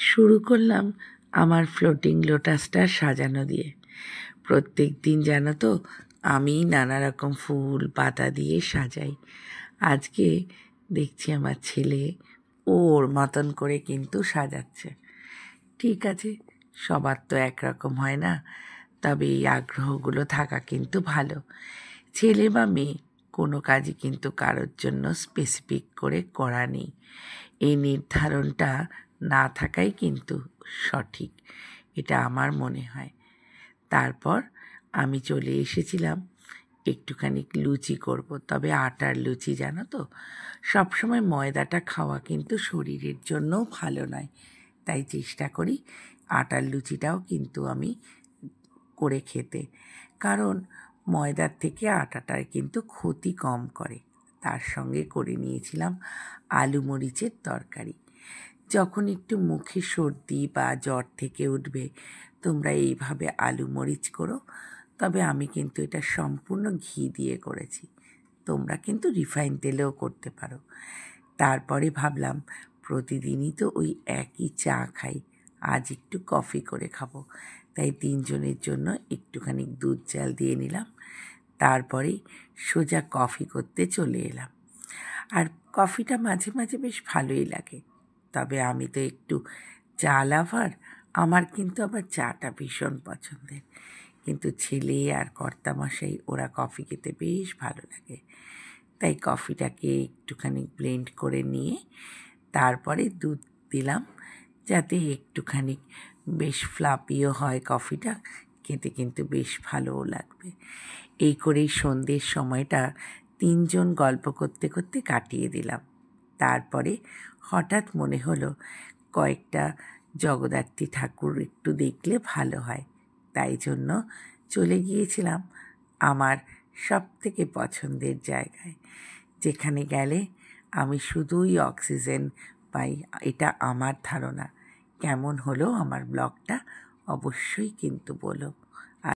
শুরু করলাম আমার ফ্লোটিং লোটাসটা সাজানো দিয়ে। প্রত্যেক দিন জানো তো আমি নানা রকম ফুল পাতা দিয়ে সাজাই। আজকে দেখছি আমার ছেলে ওর মতন করে কিন্তু সাজাচ্ছে। ঠিক আছে, সবার তো একরকম হয় না, তবে এই আগ্রহগুলো থাকা কিন্তু ভালো। ছেলে বা মেয়ে কোনো কাজই কিন্তু কারোর জন্য স্পেসিফিক করে করা নেই, এই নির্ধারণটা না থাকাই কিন্তু সঠিক, এটা আমার মনে হয়। তারপর আমি চলে এসেছিলাম একটুখানি লুচি করব, তবে আটার লুচি, জানো তো সবসময় ময়দাটা খাওয়া কিন্তু শরীরের জন্যও ভালো নয়, তাই চেষ্টা করি আটার লুচিটাও কিন্তু আমি করে খেতে, কারণ ময়দার থেকে আটাটার কিন্তু ক্ষতি কম করে। তার সঙ্গে করে নিয়েছিলাম আলু মরিচের তরকারি। যখন একটু মুখে সর্দি বা জ্বর থেকে উঠবে তোমরা এইভাবে আলু মরিচ করো, তবে আমি কিন্তু এটা সম্পূর্ণ ঘি দিয়ে করেছি, তোমরা কিন্তু রিফাইন তেলেও করতে পারো। তারপরে ভাবলাম প্রতিদিনই তো ওই একই চা খাই, আজ একটু কফি করে খাবো, তাই তিনজনের জন্য একটুখানি দুধ জাল দিয়ে নিলাম। তারপরেই সোজা কফি করতে চলে এলাম। আর কফিটা মাঝে মাঝে বেশ ভালোই লাগে, তবে আমি তো একটু চা লাভার, আমার কিন্তু আবার চাটা ভীষণ পছন্দের। কিন্তু ছেলে আর কর্তামশাই ওরা কফি খেতে বেশ ভালো লাগে, তাই কফিটাকে একটুখানি ব্লেন্ড করে নিয়ে তারপরে দুধ দিলাম, যাতে একটুখানি বেশ ফ্লাপিও হয় কফিটা, খেতে কিন্তু বেশ ভালোও লাগবে। এই করেই সন্ধ্যের সময়টা তিনজন গল্প করতে করতে কাটিয়ে দিলাম। তারপরে হঠাৎ মনে হলো কয়েকটা জগদ্ধাত্রী ঠাকুর একটু দেখলে ভালো হয়, তাই জন্য চলে গিয়েছিলাম আমার সবথেকে পছন্দের জায়গায়, যেখানে গেলে আমি শুধুই অক্সিজেন পাই, এটা আমার ধারণা। কেমন হলো আমার ব্লগটা অবশ্যই কিন্তু বলো।